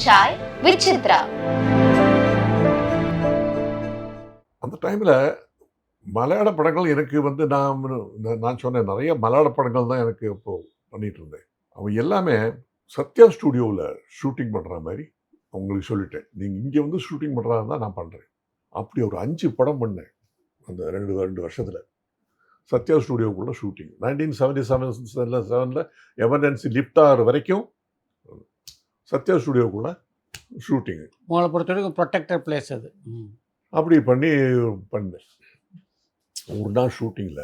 Chai with Chitra. அந்த டைமில் மலையாள படங்கள் எனக்கு வந்து நான் சொன்னேன், நிறைய மலையாள படங்கள் தான் எனக்கு இப்போது பண்ணிகிட்டு இருந்தேன். அவன் எல்லாமே சத்யா ஸ்டூடியோவில் ஷூட்டிங் பண்ணுற மாதிரி அவங்களுக்கு சொல்லிட்டேன். நீங்கள் இங்கே வந்து ஷூட்டிங் பண்ணுறதா இருந்தால் நான் பண்ணுறேன். அப்படி ஒரு 5 படம் பண்ணேன் அந்த 2 வருஷத்தில். சத்யா ஸ்டூடியோக்குள்ளே ஷூட்டிங் 1977 எமர்ஜென்சி லிஃப்ட் ஆகிற வரைக்கும் சத்யா ஸ்டூடியோக்குள்ளே ஷூட்டிங்கு. உங்களை பொறுத்தவரைக்கும் ப்ரொடெக்டர் பிளேஸ் அது. அப்படி பண்ணேன். ஒரு நாள் ஷூட்டிங்கில்,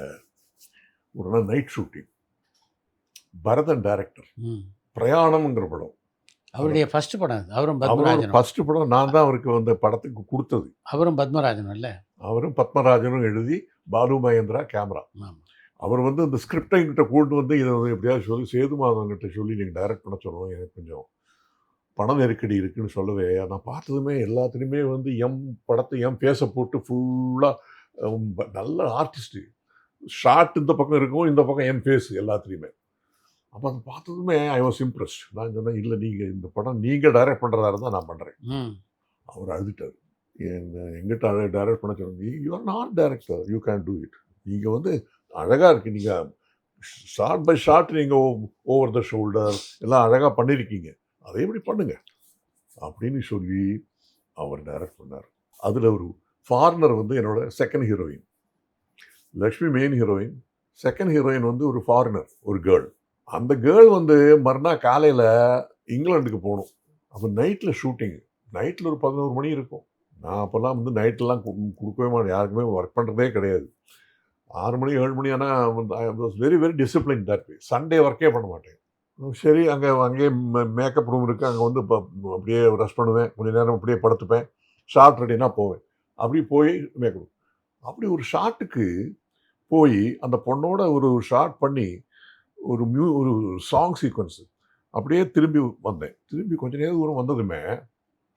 ஒரு நாள் நைட் ஷூட்டிங், பரதன் டைரக்டர், பிரயாணம்ங்கிற படம் அவருடைய ஃபர்ஸ்ட் படம். அவரும் பத்மராஜன் ஃபர்ஸ்ட் படம். நான் தான் அவருக்கு வந்து படத்துக்கு கொடுத்தது. அவரும் பத்மராஜன் இல்லை, அவரும் பத்மராஜனும் எழுதி, பாலு மகேந்திரா கேமரா. அவர் வந்து இந்த ஸ்கிரிப்டை எங்கிட்ட கொண்டு வந்து இதை வந்து எப்படியாவது சொல்லி சேதுமாதவன்கிட்ட சொல்லி நீங்கள் டைரக்ட் பண்ண சொல்லணும், எனக்கு கொஞ்சம் பண நெருக்கடி இருக்குன்னு சொல்லவே, நான் பார்த்ததுமே எல்லாத்துலேயுமே வந்து படத்தை பேச போட்டு ஃபுல்லாக நல்ல ஆர்டிஸ்ட்டு ஷார்ட் இந்த பக்கம் இருக்கும், இந்த பக்கம் ஃபேஸு எல்லாத்துலேயுமே. அப்போ அதை பார்த்ததுமே ஐ வாஸ் இம்ப்ரெஸ்ட். நான் சொன்னேன், இல்லை நீங்கள் இந்த படம் நீங்கள் டைரக்ட் பண்ணுறதா இருந்தால் நான் பண்ணுறேன். அவர் அழுதுட்டார். எங்கிட்ட டைரக்ட் பண்ண சொன்னீங்க, you are not director, you can do it. நீங்கள் வந்து அழகாக இருக்குது, நீங்கள் ஷார்ட் பை ஷார்ட் நீங்கள் ஓவர் த ஷோல்டர் எல்லாம் அழகாக பண்ணியிருக்கீங்க, அதே எப்படி பண்ணுங்க அப்படின்னு சொல்லி அவர் டைரக்ட் பண்ணார். அதில் ஒரு ஃபாரினர் வந்து என்னோட second heroine, Lakshmi main heroine, second heroine வந்து ஒரு ஃபாரினர், ஒரு கேர்ள். அந்த கேர்ள் வந்து மறுநாள் காலையில் இங்கிலாந்துக்கு போகணும். அப்போ நைட்டில் ஷூட்டிங்கு, நைட்டில் ஒரு 11 மணி இருக்கும். நான் அப்போல்லாம் வந்து நைட்லாம் கொடுக்கவே மாட்டேன், யாருக்குமே ஒர்க் பண்ணுறதே கிடையாது. 6 மணி 7 மணி. ஆனால் வந்து I was very very discipline that way. Sunday ஒர்க்கே பண்ண மாட்டேன். சரி, அங்கேயே மேக்கப் ரூம் இருக்குது, அங்கே வந்து இப்போ அப்படியே ரெஸ்ட் பண்ணுவேன், கொஞ்சம் நேரம் அப்படியே படுத்துப்பேன், ஷார்ட் ரெடினா போவேன். அப்படி போய் மேக்கப், அப்படி ஒரு ஷார்ட்டுக்கு போய் அந்த பொண்ணோட ஒரு ஷார்ட் பண்ணி ஒரு சாங் சீக்வன்ஸு அப்படியே திரும்பி வந்தேன். திரும்பி கொஞ்சம் நேரம் தூரம் வந்ததுமே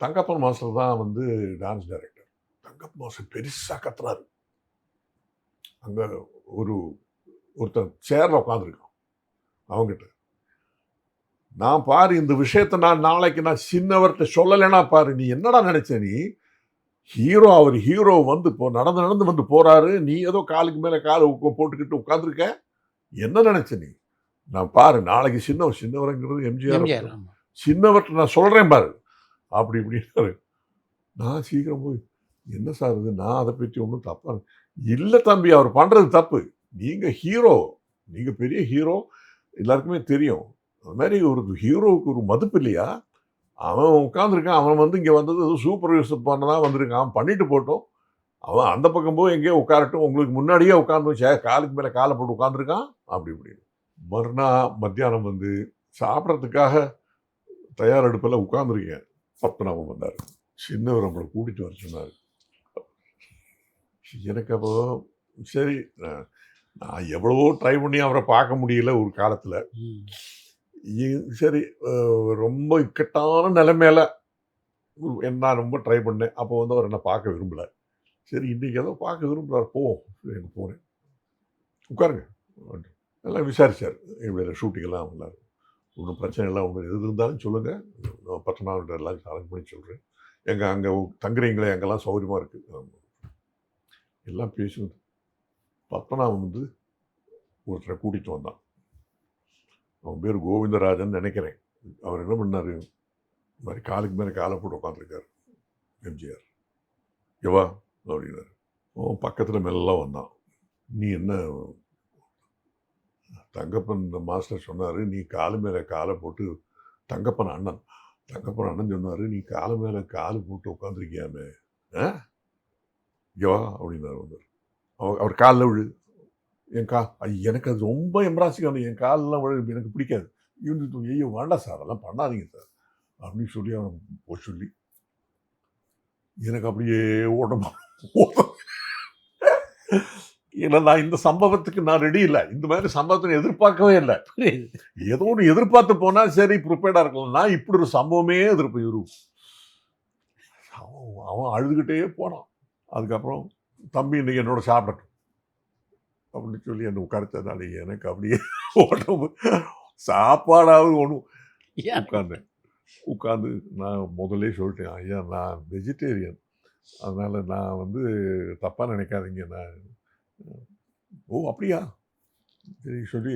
தங்கப்பன் மாஸ்டர் தான் வந்து டான்ஸ் டைரக்டர். தங்கப்பன் மாஸ்டர் பெருசாக கத்துறாரு. அங்கே ஒருத்தன் சேரில் உட்காந்துருக்கான். அவங்ககிட்ட நான் பாரு, இந்த விஷயத்தை நாளைக்கு நான் சின்னவர்கிட்ட சொல்லலைன்னா பாரு, நீ என்னடா நினைச்ச, நீ ஹீரோ, அவர் ஹீரோ வந்து நடந்து வந்து போறாரு, நீ ஏதோ காலுக்கு மேலே காலை போட்டுக்கிட்டு உட்காந்துருக்க, என்ன நினைச்ச நீ? நான் பாரு, நாளைக்கு சின்னவருங்கிறது எம்ஜிஆர், சின்னவர்கிட்ட நான் சொல்றேன் பாரு அப்படி இப்படின்னாரு. நான் சீக்கிரம் போய், என்ன சார் இது, நான் அதை பற்றி ஒன்றும் தப்பா இல்லை தம்பி, அவர் பண்றது தப்பு, நீங்க ஹீரோ, நீங்க பெரிய ஹீரோ, எல்லாருக்குமே தெரியும். அது மாதிரி ஒரு ஹீரோவுக்கு ஒரு மதிப்பு இல்லையா? அவன் உட்காந்துருக்கான், அவன் வந்து இங்கே வந்தது சூப்பர்வைசர் பண்ணதான் வந்திருக்கான், அவன் பண்ணிட்டு போட்டோம், அவன் அந்த பக்கம் போய் எங்கேயோ உட்காரட்டும், உங்களுக்கு முன்னாடியே உட்காந்து காலுக்கு மேலே காலை போட்டு உட்காந்துருக்கான் அப்படி இப்படின்னு. மறுநாள் மத்தியானம் வந்து சாப்பிட்றதுக்காக தயாரெடுப்பில் உட்காந்துருக்கேன். பத்மநாபம் வந்தார். சின்னவர் நம்மளை கூட்டிகிட்டு வர சொன்னார். எனக்கு அப்போ சரி, நான் எவ்வளவோ ட்ரை பண்ணி அவரை பார்க்க முடியல ஒரு காலத்தில். சரி, ரொம்ப இக்கட்டான நிலைமையில நான் ரொம்ப ட்ரை பண்ணேன். அப்போ வந்து அவர் என்ன பார்க்க விரும்பலை. சரி, இன்றைக்கி ஏதோ பார்க்க விரும்புகிறார், போவோம். எனக்கு போனேன், உட்காருங்க எல்லாம் விசாரித்தார். இப்படி ஷூட்டிங்கெல்லாம் வந்தார். ஒன்றும் பிரச்சனை இல்லை, ஒன்று எது இருந்தாலும் சொல்லுங்கள், நான் பத்மநாபன் எல்லாம் அரேஞ்ச் பண்ணி சொல்கிறேன், எங்கள் அங்கே தங்குறீங்களே, அங்கெல்லாம் சௌகரியமாக இருக்குது எல்லாம் பேசுவது. பத்மநாபன் வந்து ஒருத்தரை கூட்டிகிட்டு வந்தான். அவன் பேர் கோவிந்தராஜன் நினைக்கிறேன். அவர் என்ன பண்ணார், இந்த மாதிரி காலுக்கு மேலே காலை போட்டு உட்காந்துருக்கார் எம்ஜிஆர். எவா அப்படின்னாரு. அவன் பக்கத்தில் மெல்லாம் வந்தான். நீ என்ன, தங்கப்பன் மாஸ்டர் சொன்னார், நீ காலு மேலே காலை போட்டு, தங்கப்பன் அண்ணன் சொன்னார், நீ காலு மேலே காலு போட்டு உட்காந்துருக்கியாமே, எவா அப்படின்னாரு. வந்தார். அவர் காலில் விழு, எனக்கு அது ரொம்ப எம்ப்ராசிங், என் காலெல்லாம் எனக்கு பிடிக்காது. ஐயோ வேண்டாம் சார், அதெல்லாம் பண்ணாதீங்க சார் அப்படின்னு சொல்லி அவன் போய் சொல்லி எனக்கு அப்படியே ஓடமா. ஏன்னா நான் இந்த சம்பவத்துக்கு நான் ரெடி இல்லை, இந்த மாதிரி சம்பவத்தை எதிர்பார்க்கவே இல்லை. ஏதோ ஒன்று எதிர்பார்த்து போனால் சரி ப்ரிப்பேர்டாக இருக்கலாம். நான் இப்படி ஒரு சம்பவமே எதிர்ப்பு. அவன் அழுதுகிட்டே போனான். அதுக்கப்புறம் தம்பி இன்னைக்கு என்னோட சாப்பிடட்டும் அப்படின்னு சொல்லி என்னை உட்கார்த்ததால எனக்கு அப்படியே உடம்பு சாப்பாடாவது ஒன்றும் உட்கார்ந்தேன். உட்காந்து நான் முதல்லே சொல்லிட்டேன், ஐயா நான் வெஜிடேரியன், அதனால் நான் வந்து தப்பாக நினைக்காதீங்க, நான் ஓ அப்படியா சரி சொல்லி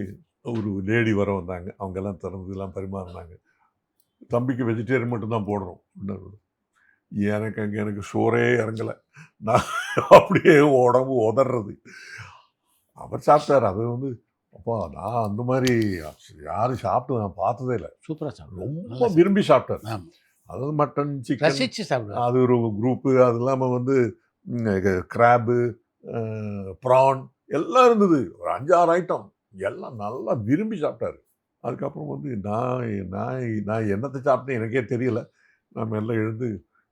ஒரு லேடி வர வந்தாங்க, அவங்கெல்லாம் திறந்தெல்லாம் பரிமாறினாங்க. தம்பிக்கு வெஜிடேரியன் மட்டும்தான் போடுறோம் அப்படின்னாரு. எனக்கு சோறே இறங்கலை, நான் அப்படியே உடம்பு உதறது. அவர் சாப்பிட்டார். அது வந்து அப்பா நான் அந்த மாதிரி யாரும் சாப்பிட்டு நான் பார்த்ததே இல்லை. சூப்பராக சாப்பிடுவோம், ரொம்ப விரும்பி சாப்பிட்டார். ஆமாம், அதாவது மட்டன், சிக்கன், ரசித்து சாப்பிடுவார். அது ஒரு குரூப்பு. அது இல்லாமல் வந்து கிராபு, ப்ரான் எல்லாம் இருந்தது. ஒரு 5-6 ஐட்டம் எல்லாம் நல்லா விரும்பி சாப்பிட்டாரு. அதுக்கப்புறம் வந்து நான் நான் நான் என்னத்தை சாப்பிட்டேன் எனக்கே தெரியல. நான் மெல்ல எழுந்து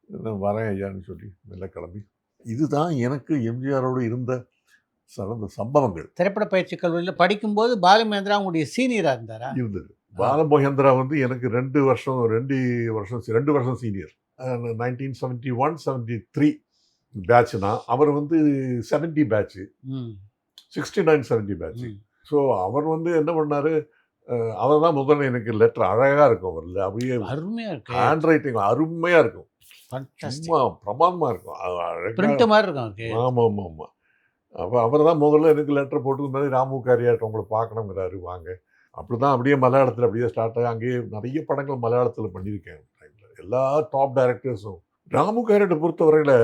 நான் வரேன் ஐயான்னு சொல்லி மெல்ல கிளம்பி, இதுதான் எனக்கு எம்ஜிஆரோடு இருந்த சிறந்த சம்பவங்கள் திரைப்பட பயிற்சி கல்லூரியில் படிக்கும்போது பாலு மகேந்திரா உங்களுடைய சீனியராக இருந்தாரா? இருந்தது. பாலமகேந்திரா வந்து எனக்கு 2 வருஷம் சீனியர். 1971-73 பேட்ச்னா, அவர் வந்து 70 பேட்ச், ம் 69-70 பேட்ச். ம். ஸோ அவர் வந்து என்ன பண்ணாரு, அவர் தான் முதல்ல எனக்கு லெட்டர் அழகாக இருக்கும். அவரில் அப்படியே அருமையாக இருக்கு, ஹேண்ட் ரைட்டிங் அருமையாக இருக்கும், ஃபண்டாஸ்டிக், சும்மா பிரமாதமாக இருக்கும். அழகா பிரிண்ட் மாதிரி இருக்கும் அவருக்கு. ஆமாம் ஆமாம் ஆமாம். அப்போ அவர் தான் முதல்ல எனக்கு லெட்டர் போட்டு இந்த மாதிரி ராமு காரியாட்ட உங்களை பார்க்கணுங்கிறாரு வாங்க. அப்படி தான் அப்படியே மலையாளத்தில் அப்படியே ஸ்டார்ட் ஆகி அங்கேயே நிறைய படங்கள் மலையாளத்தில் பண்ணியிருக்கேன். எல்லா டாப் டைரக்டர்ஸும். ராமு காரியாட்டை பொறுத்தவரையில்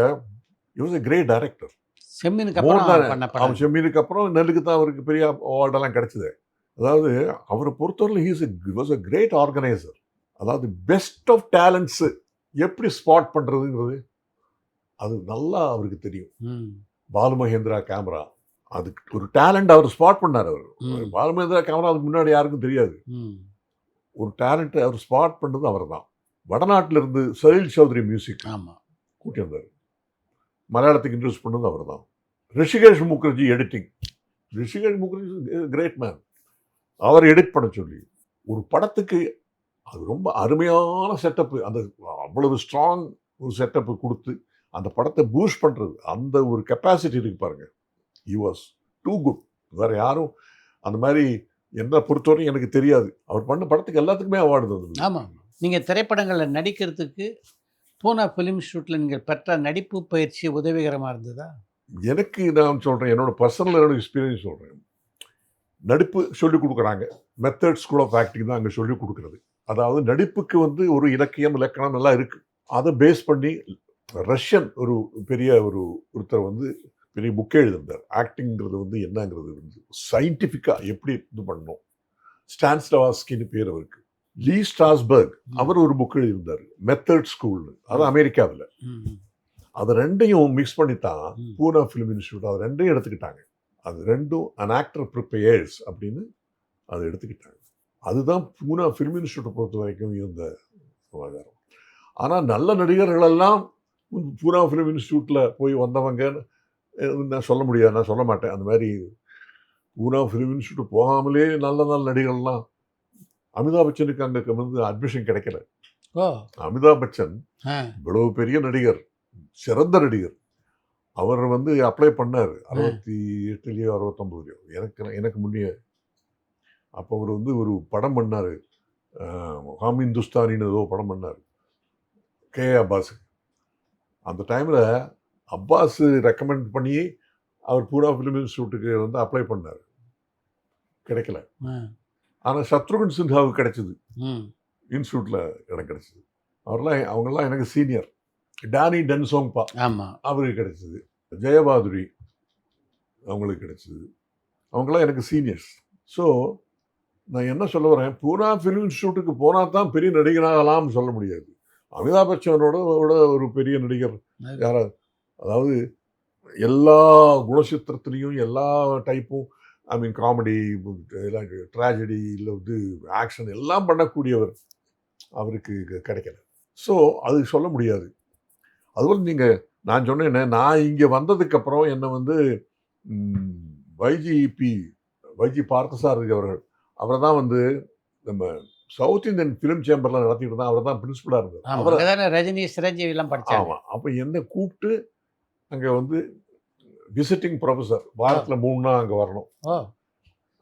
இவஸ் எ கிரேட் டைரக்டர். செம்மினுக்கு மோர் அப்புறம் தான் பண்ண அவன் படம். செம்மீனுக்கு அப்புறம் நெல்லுக்கு தான் அவருக்கு பெரிய அவார்டெல்லாம் கிடைச்சிது. அதாவது அவரை பொறுத்தவரையில் வாஸ் எ கிரேட் ஆர்கனைசர். அதாவது பெஸ்ட் ஆஃப் டேலண்ட்ஸு எப்படி ஸ்பாட் பண்ணுறதுங்கிறது அது நல்லா அவருக்கு தெரியும். ம் பாலு மகேந்திரா கேமரா, அதுக்கு ஒரு டேலண்ட் அவர் ஸ்பாட் பண்ணார். அவர் ம் பாலு மகேந்திரா கேமரா அதுக்கு முன்னாடி யாருக்கும் தெரியாது. ம் ஒரு டேலண்ட்டை அவர் ஸ்பாட் பண்ணது அவர் தான். வடநாட்டிலிருந்து சலீல் சௌத்ரி மியூசிக் ஆமாம், கூட்டி வந்தார். மலையாளத்துக்கு இன்ட்ரெஸ்ட் பண்ணது அவர் தான். Hrishikesh Mukherjee editing. Hrishikesh Mukherjee great man. அவர் எடிட் பண்ண சொல்லி ஒரு படத்துக்கு அது ரொம்ப அருமையான செட்டப்பு, அந்த அவ்வளவு ஸ்ட்ராங் ஒரு செட்டப்பு கொடுத்து அந்த படத்தை பூஸ்ட் பண்ணுறது, அந்த ஒரு கெப்பாசிட்டி இருக்கு பாருங்க. He was too good. வேறு யாரும் அந்த மாதிரி என்ன பொறுத்தவரையும் எனக்கு தெரியாது. அவர் பண்ண படத்துக்கு எல்லாத்துக்குமே அவார்டு வந்தது. ஆமாம். நீங்கள் திரைப்படங்களில் நடிக்கிறதுக்கு பூனா ஃபிலிம் ஷூட்டில் நீங்கள் பெற்ற நடிப்பு பயிற்சி உதவிகரமாக இருந்ததா? எனக்கு நான் சொல்கிறேன், என்னோட பர்சனல் எக்ஸ்பீரியன்ஸ் சொல்கிறேன். நடிப்பு சொல்லிக் கொடுக்குறாங்க. மெத்தட் ஸ்கூல் ஆஃப் ஆக்டிங் தான் அங்கே சொல்லிக் கொடுக்குறது. அதாவது நடிப்புக்கு வந்து ஒரு இலக்கியம் இலக்கணம் எல்லாம் இருக்குது. அதை பேஸ் பண்ணி ரஷ்யன் பெரிய ஒருத்தர் வந்து பெரிய புக்கே எழுதியிருந்தார். ஆக்டிங்கிறது வந்து என்னங்கிறது வந்து சயின்டிஃபிக்காக எப்படி இது பண்ணணும். ஸ்டான்ஸ்லவாஸ்கின்னு பேர் அவருக்கு. லீ ஸ்ட்ராஸ்பர்க் அவர் ஒரு புக் எழுதியிருந்தார், மெத்தட் ஸ்கூல்னு. அது அமெரிக்காவில். ம் அது ரெண்டையும் மிக்ஸ் பண்ணித்தான் ம். பூனா ஃபிலிம் இன்ஸ்டியூட் அது ரெண்டையும் எடுத்துக்கிட்டாங்க. அது ரெண்டும் அன் ஆக்டர் ப்ரிப்பேர்ஸ் அப்படின்னு அதை எடுத்துக்கிட்டாங்க. அதுதான் பூனா ஃபிலிம் இன்ஸ்டியூட்டை பொறுத்த வரைக்கும் இருந்த சுகாதாரம். ஆனால் நல்ல நடிகர்களெல்லாம் பூனா ஃபிலிம் இன்ஸ்டியூட்டில் போய் வந்தவங்கன்னு நான் சொல்ல முடியாது, நான் சொல்ல மாட்டேன். அந்த மாதிரி பூனா ஃபிலிம் இன்ஸ்டியூட் போகாமலே நல்ல நல்ல நடிகர்கள்லாம். அமிதாப் பச்சனுக்கு அங்கே வந்து அட்மிஷன் கிடைக்கல. ஓ அமிதாப் பச்சன் ஆ இவ்வளவு பெரிய நடிகர், சிறந்த நடிகர். அவர் வந்து அப்ளை பண்ணார் 68லயோ 69லயோ, எனக்கு முன்னே. அப்போ அவர் வந்து ஒரு படம் பண்ணார், ஹாம் இந்துஸ்தானின்னு ஏதோ படம் பண்ணார் கே அப்பாஸு. அந்த டைமில் அப்பாஸ் ரெக்கமெண்ட் பண்ணி அவர் பூரா ஃபிலிம் இன்ஸ்டியூட்டுக்கு வந்து அப்ளை பண்ணார், கிடைக்கல. ஆ ஆனால் சத்ருகன் சின்ஹாவுக்கு கிடைச்சிது, ம் இன்ஸ்டியூட்டில் இடம் கிடைச்சிது. அவங்கெல்லாம் எனக்கு சீனியர். டானி டென்சோங்பா ஆமாம், அவருக்கு கிடைச்சிது. ஜெயபாதுரி அவங்களுக்கு கிடைச்சிது. அவங்களாம் எனக்கு சீனியர்ஸ். ஸோ நான் என்ன சொல்ல வரேன், பூனா ஃபிலிம் இன்ஸ்டியூட்டுக்கு போனால் தான் பெரிய நடிகனாகலாம்னு சொல்ல முடியாது. அமிதாப் பச்சனோட ஒரு பெரிய நடிகர் யாராவது, அதாவது எல்லா குணச்சித்திரத்துலேயும் எல்லா டைப்பும், ஐ மீன் காமெடி, ட்ராஜடி, இல்லை வந்து ஆக்ஷன் எல்லாம் பண்ணக்கூடியவர் அவருக்கு கிடைக்கல. ஸோ அது சொல்ல முடியாது. அதுபோல் நீங்கள் நான் சொன்னேன்னே, நான் இங்கே வந்ததுக்கப்புறம் என்னை வந்து வைஜி பார்த்தசாரதி அவர்கள், அவரை தான் வந்து நம்ம சவுத் இந்தியன் ஃபிலிம் சேம்பரில் நடத்திட்டு தான், அவர் தான் பிரின்சிபலாக இருந்தார். ஆமாம். அங்கே தானே ரஜினி சிரஞ்சீவி எல்லாம் படித்தாங்க. ஆமாம். அப்போ என்னை கூப்பிட்டு அங்கே வந்து விசிட்டிங் ப்ரொஃபஸர், வாரத்தில் 3 நாள் அங்கே வரணும். ஓ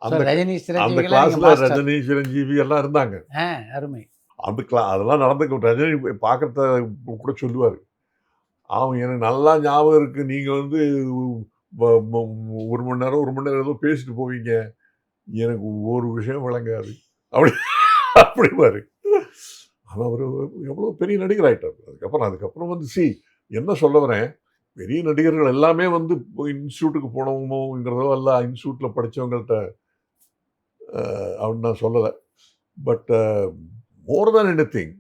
அந்த ரஜினி அந்த சிரஞ்சீவி கிளாஸில் ரஜினி சிரஞ்சீவி எல்லாம் இருந்தாங்க. அருமை. அதெல்லாம் நடந்துக்க ரஜினி பார்க்குறத கூட சொல்லுவார். அவன் எனக்கு நல்லா ஞாபகம் இருக்குது, நீங்கள் வந்து 1 மணி நேரம் 1 மணி நேரம் ஏதோ பேசிட்டு போவீங்க, எனக்கு ஒரு விஷயம் விளங்காது அப்படி அப்படிவாரு. ஆனால் அவர் எவ்வளோ பெரிய நடிகர் ஆகிட்டார். அதுக்கப்புறம் வந்து என்ன சொல்ல வரேன், பெரிய நடிகர்கள் எல்லாமே வந்து இன்ஸ்டியூட்டுக்கு போனவங்கிறதோ அல்ல இன்ஸ்டியூட்டில் படித்தவங்கள்ட்ட அப்படின்னு நான் சொல்லலை. பட் மோர் தேன் எனிதிங்,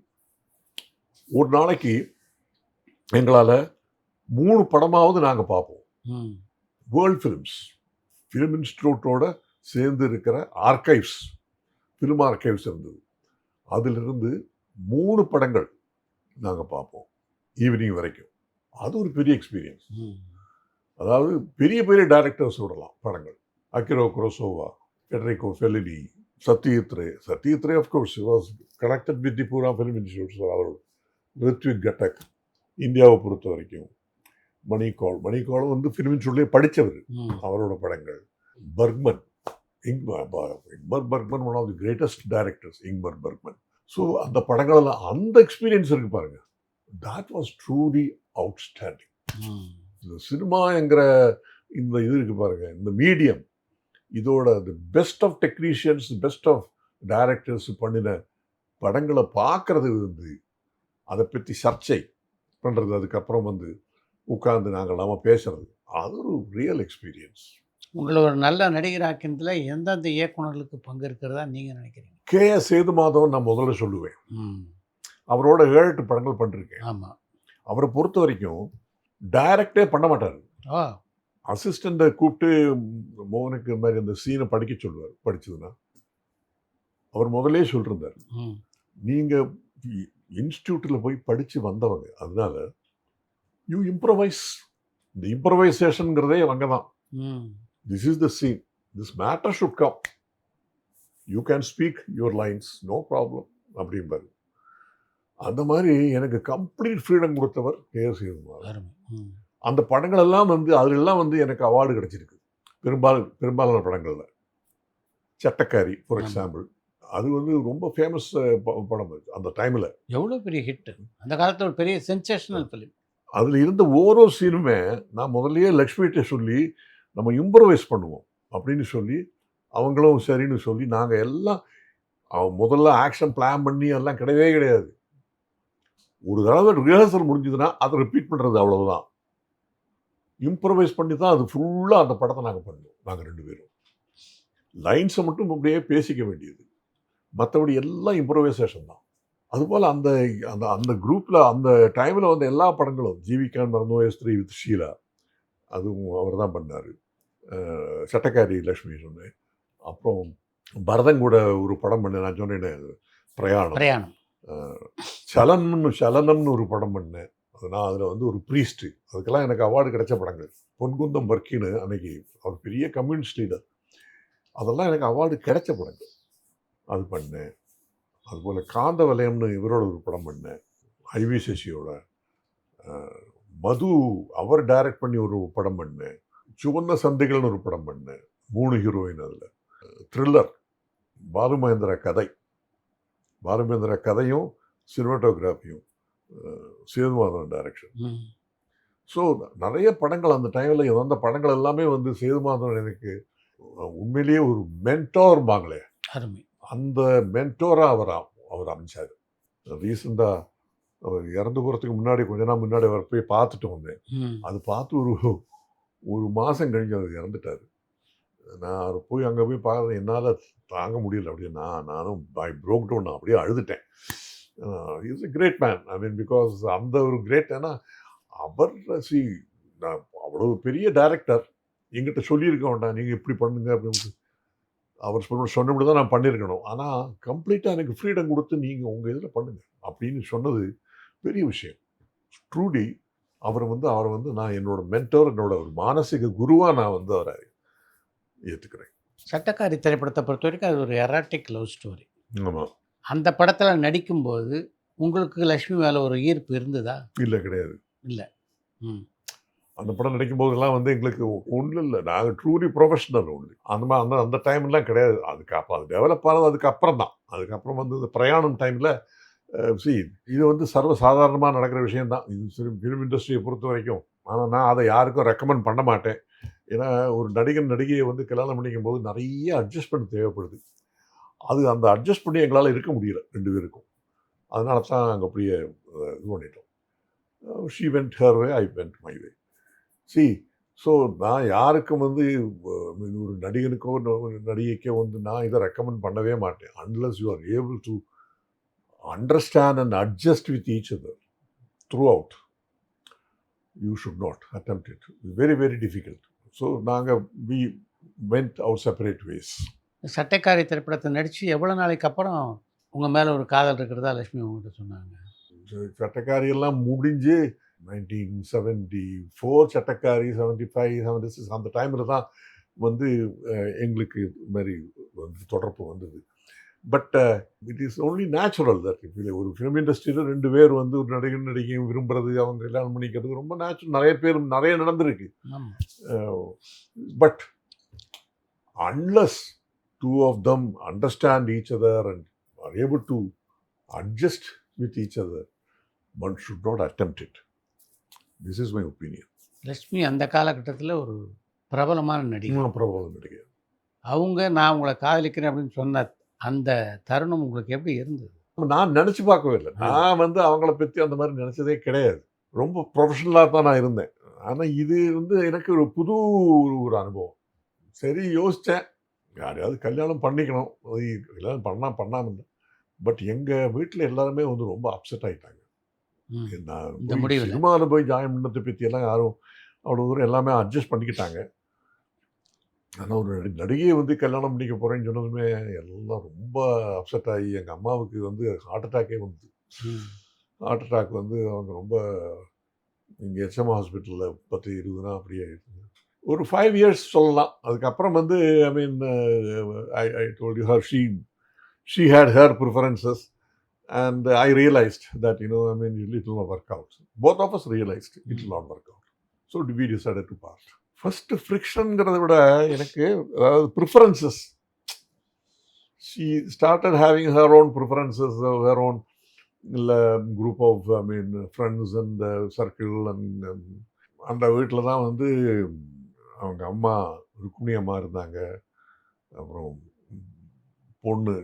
ஒரு நாளைக்கு எங்களால் 3 படமாவது நாங்கள் பார்ப்போம். வேர்ல்ட் ஃபிலிம் இன்ஸ்டியூட்டோட சேர்ந்து இருக்கிற ஆர்கைவ்ஸ், ஃபிலிம் ஆர்கைவ்ஸ் இருந்தது. அதிலிருந்து 3 படங்கள் நாங்கள் பார்ப்போம் ஈவினிங் வரைக்கும். அது ஒரு பெரிய எக்ஸ்பீரியன்ஸ். அதாவது பெரிய பெரிய டைரக்டர்ஸ் விடலாம் படங்கள். Akira Kurosawa, Federico Fellini, Satyajit Ray of course was connected with the பூரா ஃபிலிம் இன்ஸ்டியூட்ஸ். அவரோட ரித்விக் கட்டக், இந்தியாவை பொறுத்த வரைக்கும் மணிக்கால் வந்து ஃபிலிம் இன்ஸ்டியூட்லேயே படித்தவர். அவரோட படங்கள். Bergman, Ingmar Bergman, one of the greatest directors, Ingmar Bergman. So அந்த படங்களெல்லாம் அந்த எக்ஸ்பீரியன்ஸ் இருக்கு பாருங்க, தட் வாஸ் ட்ரூலி அவுட்ஸ்டாண்டிங். இந்த சினிமாங்கிற இந்த இது இருக்கு பாருங்க, இந்த மீடியம், இதோட the best of technicians, best of directors பண்ணின படங்களை பார்க்கறது வந்து, அதை பற்றி சர்ச்சை பண்ணுறது, அதுக்கப்புறம் வந்து உட்கார்ந்து நாங்கள் பேசுறது, அது ஒரு ரியல் எக்ஸ்பீரியன்ஸ். உங்களை ஒரு நல்ல நடிகராக்கினதுல எந்தெந்த இயக்குனர்களுக்கு பங்கு இருக்கிறதா நீங்கள் நினைக்கிறீங்க? K.S. சேதுமாதவன் நான் முதல்ல சொல்லுவேன். அவரோட 7-8 படங்கள் பண்ணிருக்கேன். ஆமாம். அவரை பொறுத்த வரைக்கும் டைரக்டே பண்ண மாட்டார். அசிஸ்டண்ட்டை கூப்பிட்டு மோகனுக்கு இந்த மாதிரி அந்த சீனை படிக்க சொல்லுவார். படிச்சதுன்னா அவர் முதலே சொல்லிருந்தார், நீங்கள் இன்ஸ்டியூட்டில் போய் படித்து வந்தவங்க, அதனால யூ இம்ப்ரவைஸ். இந்த இம்ப்ரவைசேஷனுங்கிறதே அங்கே தான். This is the scene, this matter should come, you can speak your lines, no problem அப்படிம்பாரு. அந்த மாதிரி எனக்கு கம்ப்ளீட் ஃப்ரீடம் கொடுத்தவர் K.S. சேதுமாதவன். அந்த படங்கள் எல்லாம் வந்து அதிலெல்லாம் வந்து எனக்கு அவார்டு கிடைச்சிருக்கு. பெரும்பாலான படங்களில் சட்டக்காரி ஃபார் எக்ஸாம்பிள், அது வந்து ரொம்ப ஃபேமஸ் படம். அந்த டைமில் எவ்வளோ பெரிய ஹிட், அந்த காலத்தில் ஒரு பெரிய சென்சேஷனல் ஃபிலிம். அதில் இருந்த ஒவ்வொரு சீனுமே நான் முதல்லயே லக்ஷ்மிகிட்ட சொல்லி நம்ம இம்ப்ரவைஸ் பண்ணுவோம் அப்படின்னு சொல்லி, அவங்களும் சரின்னு சொல்லி, நாங்கள் எல்லாம் முதல்ல ஆக்ஷன் பிளான் பண்ணி எல்லாம் கிடையவே கிடையாது. ஒரு தடவை ரிஹர்சல் முடிஞ்சதுன்னா அதை ரிப்பீட் பண்ணுறது, அவ்வளவுதான். இம்ப்ரவைஸ் பண்ணி தான் அது ஃபுல்லாக அந்த படத்தை நாங்கள் பண்ணுவோம். நாங்கள் 2 பேரும் லைன்ஸை மட்டும் அப்படியே பேசிக்க வேண்டியது, மற்றபடி எல்லாம் இம்ப்ரவைசேஷன் தான். அதுபோல் அந்த அந்த அந்த குரூப்பில் அந்த டைமில் வந்து எல்லா படங்களும், ஜிவிகான் மறந்தோ S3 வித் ஷீலா, அதுவும் அவர் தான் பண்ணார். சட்டக்காரி லக்ஷ்மி சொன்னேன். அப்புறம் பரதன் கூட ஒரு படம் பண்ணேன், நான் சொன்னேன் பிரயாணம். சலனம்னு ஒரு படம் பண்ணேன். நான் அதில் வந்து ஒரு ப்ரீஸ்ட்டு, அதுக்கெல்லாம் எனக்கு அவார்டு கிடைச்ச படங்கள். பொன்குந்தம் பர்க்கின்னு அன்னைக்கு அவர் பெரிய கம்யூனிஸ்ட் லீடர், அதெல்லாம் எனக்கு அவார்டு கிடைச்ச படங்கள். அது பண்ணேன். அதுபோல் காந்த வலயம்னு இவரோட ஒரு படம் பண்ணேன், ஐவி சசியோட. மது அவர் டைரக்ட் பண்ணி ஒரு படம் பண்ணேன். சுவந்த சந்தைகள்னு ஒரு படம் பண்ணேன், 3 ஹீரோயின். அதில் த்ரில்லர், பாலுமகேந்திரா கதையும் சினிமாட்டோகிராஃபியும் சேதுமாதவன் டைரக்ஷன். ஸோ நிறைய படங்கள் அந்த டைமில் வந்த படங்கள் எல்லாமே வந்து சேதுமாதவன் எனக்கு உண்மையிலேயே ஒரு மென்டோர் பாங்களே, அந்த மென்டோராக அவர் அமைச்சார். ரீசெண்டாக அவர் இறந்து போகிறதுக்கு முன்னாடி கொஞ்ச நாள் முன்னாடி அவர் போய் பார்த்துட்டு வந்தேன். அது பார்த்து ஒரு மாதம் கழிஞ்சு அவர் இறந்துட்டார். நான் அவர் போய் அங்கே போய் பார்க்குறேன், என்னால் தாங்க முடியல. அப்படியே நானும் ப்ரோக் டவுன், அப்படியே அழுதுட்டேன். Is a great man. I mean, because அந்த ஒரு கிரேட், ஏன்னா அவர் நான் அவ்வளோ பெரிய டைரக்டர், எங்கிட்ட சொல்லியிருக்க வேண்டாம் நீங்கள் இப்படி பண்ணுங்க அப்படின்னு. அவர் சொன்னபடி தான் நான் பண்ணியிருக்கணும். ஆனால் கம்ப்ளீட்டாக எனக்கு ஃப்ரீடம் கொடுத்து நீங்கள் உங்கள் இதில் பண்ணுங்க அப்படின்னு சொன்னது பெரிய விஷயம். ட்ரூலி அவரை வந்து நான் என்னோட மென்டோர், என்னோட ஒரு மானசீக குருவாக நான் வந்து அவரை ஏற்றுக்கிறேன். சட்டக்காரி திரைப்படத்தை பொறுத்த வரைக்கும் அது ஒரு எராட்டிக் லவ் ஸ்டோரி. ஆமாம். அந்த படத்தில் நடிக்கும்போது உங்களுக்கு லக்ஷ்மி மேலே ஒரு ஈர்ப்பு இருந்ததா? இல்லை, கிடையாது. இல்லை. அந்த படம் நடிக்கும்போதெல்லாம் வந்து எங்களுக்கு ஒன்றும் இல்லை, நாங்கள் ட்ரூலி ப்ரொஃபஷனல் ஒன்று. அந்த மாதிரி அந்த டைம்லாம் கிடையாது. அது டெவலப் ஆனது அதுக்கப்புறம் தான். அதுக்கப்புறம் வந்து இந்த பிரயாணம் டைமில் சி இது வந்து சர்வசாதாரணமாக நடக்கிற விஷயம்தான் இது ஃபிலிம் இண்டஸ்ட்ரியை பொறுத்த வரைக்கும். ஆனால் நான் அதை யாருக்கும் ரெக்கமெண்ட் பண்ண மாட்டேன். ஏன்னா ஒரு நடிகன் நடிகையை வந்து கல்யாணம் பண்ணிக்கும் போது நிறைய அட்ஜஸ்ட்மெண்ட் தேவைப்படுது. அது அந்த அட்ஜஸ்ட் பண்ணி எங்களால் இருக்க முடியல 2 பேருக்கும். அதனால தான் நாங்கள் அப்படியே இது பண்ணிட்டோம். She went her way, I went my way. C so நான் யாருக்கும் வந்து ஒரு நடிகனுக்கோ ஒரு நடிகைக்கோ வந்து நான் இதை ரெக்கமெண்ட் பண்ணவே மாட்டேன். Unless you are able to understand and adjust with each other throughout, you should not attempt it. Very very difficult. So நாங்கள் we went our separate ways. சட்டைக்காரி திரைப்படத்தை நடித்து எவ்வளோ நாளைக்கு அப்புறம் உங்கள் மேலே ஒரு காதல் இருக்கிறதா லட்சுமி உங்கள்கிட்ட சொன்னாங்க? சட்டக்காரியெல்லாம் முடிஞ்சு 1974 சட்டக்காரி 75 76 அந்த டைமில் தான் வந்து எங்களுக்கு இது மாதிரி வந்து தொடர்பு வந்தது. But it is only natural that ஒரு ஃபிலிம் இண்டஸ்ட்ரியில் 2 பேர் வந்து ஒரு நடிகன் நடிகையும் விரும்புறது, அவங்க கல்யாணம் பண்ணிக்கிறது ரொம்ப நேச்சுரல். நிறைய பேர் நிறைய நடந்திருக்கு. But unless 2 of them understand each other and are able to adjust with each other, one should not attempt it. This is my opinion. Lakshmi அந்த காலகட்டத்தில் ஒரு பிரபலமான நடிகை. பிரபல நடிகை. அவங்க நான் உங்களை காதலிக்கிறேன் அப்படின்னு சொன்ன அந்த தருணம் உங்களுக்கு எப்படி இருந்தது? நான் நினச்சி பார்க்கவே இல்லை. நான் வந்து அவங்கள பற்றி அந்த மாதிரி நினச்சதே கிடையாது. ரொம்ப ப்ரொஃபஷனலாக தான் நான் இருந்தேன். ஆனால் இது வந்து எனக்கு ஒரு புது ஒரு அனுபவம். சரி யோசித்தேன், யாரையாவது கல்யாணம் பண்ணிக்கணும், கல்யாணம் பண்ணாமல் இல்லை. பட் எங்கள் வீட்டில் எல்லாருமே வந்து ரொம்ப அப்செட் ஆகிட்டாங்க. சினிமாவில் போய் ஜாயின் பண்ணதை பற்றியெல்லாம் யாரும் அவ்வளோ தூரம் எல்லாமே அட்ஜஸ்ட் பண்ணிக்கிட்டாங்க. ஆனால் ஒரு நடிகையை வந்து கல்யாணம் பண்ணிக்க போகிறேன்னு சொன்னதுமே எல்லாம் ரொம்ப அப்செட் ஆகி எங்கள் அம்மாவுக்கு வந்து ஹார்ட் அட்டாக்கே வந்தது. ஹார்ட் அட்டாக் வந்து அவங்க ரொம்ப இங்கே HM ஹாஸ்பிட்டலில் 10-20 நாள் அப்படியே ஒரு 5 years சொல்லலாம். அதுக்கப்புறம் வந்து I mean I told you her she had her preferences and I realized that I mean it will not work out. Both of us realized it will not work out. So we decided to part. First frictionங்கிறத விட எனக்கு அதாவது preferences. She started having her own preferences, her own group of friends and circle and அந்த வீட்டில் தான் வந்து அவங்க அம்மா ருக்மிணி அம்மா இருந்தாங்க. அப்புறம் பொண்ணு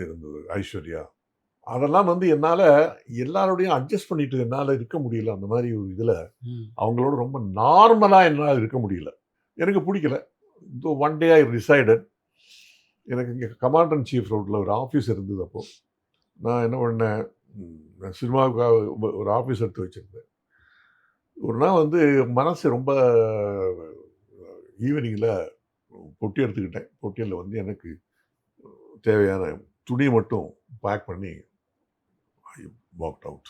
இருந்தது ஐஸ்வர்யா. அதெல்லாம் வந்து என்னால் எல்லாரோடையும் அட்ஜஸ்ட் பண்ணிட்டு என்னால் இருக்க முடியல. அந்த மாதிரி ஒரு இதில் அவங்களோட ரொம்ப நார்மலாக என்னால் இருக்க முடியல. எனக்கு பிடிக்கல. ஒன் டே ஐ டிசைடட், எனக்கு இங்கே கமாண்ட் அண்ட் சீஃப் ரோட்டில் ஒரு ஆஃபீஸ் இருந்தது. அப்போது நான் என்ன பண்ணேன், சினிமாவுக்கு ஒரு ஆஃபீஸ் எடுத்து வச்சுருந்தேன். ஒரு நாள் வந்து மனசு ரொம்ப ஈவினிங்கில் பொட்டி எடுத்துக்கிட்டேன். பொட்டியில் வந்து எனக்கு தேவையான துணி மட்டும் பேக் பண்ணி I walked out.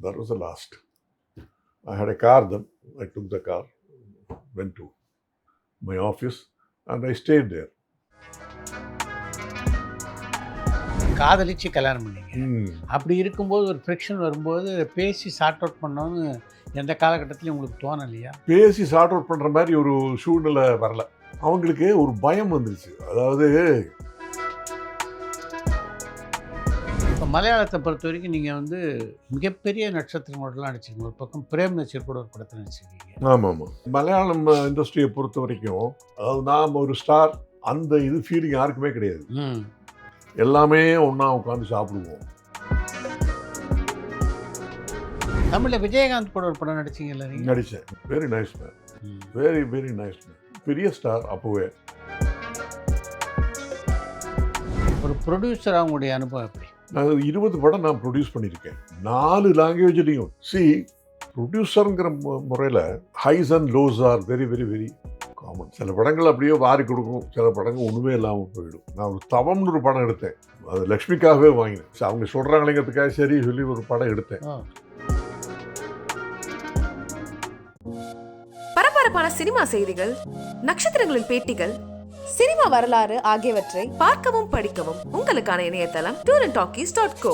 That was the last. I had a car then. I took the car, went to my office and I stayed there. காதலிச்சு கல்யாணம் பண்ணீங்க. அப்படி இருக்கும்போது ஒரு ஃப்ரிக்ஷன் வரும்போது பேசி சார்ட் அவுட் பண்ணோன்னு எந்த காலகட்டத்திலையும் உங்களுக்கு தோணலையா? பேசி சார்ட் அவுட் பண்ணுற மாதிரி ஒரு சூழ்நிலை வரல. அவங்களுக்கு ஒரு பயம் வந்துருச்சு. அதாவது இப்போ மலையாளத்தை பொறுத்த வரைக்கும் நீங்கள் வந்து மிகப்பெரிய நட்சத்திரங்களோடலாம் நடிச்சிருக்கீங்க. ஒரு பக்கம் பிரேம் நசீர் கூட ஒரு படத்தை நடிச்சிருக்கீங்க. ஆமாம். மலையாளம் இண்டஸ்ட்ரியை பொறுத்த வரைக்கும் அதாவது நாம் ஒரு ஸ்டார், அந்த இது ஃபீலிங் யாருக்குமே கிடையாது. எல்லாமே ஒன்றா உட்காந்து சாப்பிடுவோம். தமிழில் விஜயகாந்த் கூட ஒரு படம் நடிச்சிங்கல்ல? நடித்தேன். Very nice man, very very nice man. பெரிய ஸ்டார் அப்போவே. ஒரு ப்ரொடியூசர் அவங்களுடைய அனுபவம் எப்படி? நான் 20 படம் நான் ப்ரொடியூஸ் பண்ணியிருக்கேன், 4 லாங்குவேஜ்லேயும். ப்ரொடியூசருங்கிற முறையில் highs and lows are very very very common. சில படங்கள் அப்படியே வாரி கொடுக்கும், சில படங்கள் ஒன்றுமே இல்லாமல் போயிடும். நான் ஒரு தவம்னு ஒரு படம் எடுத்தேன், அது லக்ஷ்மிக்காகவே வாங்கினேன். அவங்க சொல்கிறாங்களேங்கிறதுக்காக சரி சொல்லி ஒரு படம் எடுத்தேன். பரபரப்பான சினிமா செய்திகள், நட்சத்திரங்களின் பேட்டிகள், சினிமா வரலாறு ஆகியவற்றை பார்க்கவும் படிக்கவும் உங்களுக்கான இணையதளம் tourantalkies.co.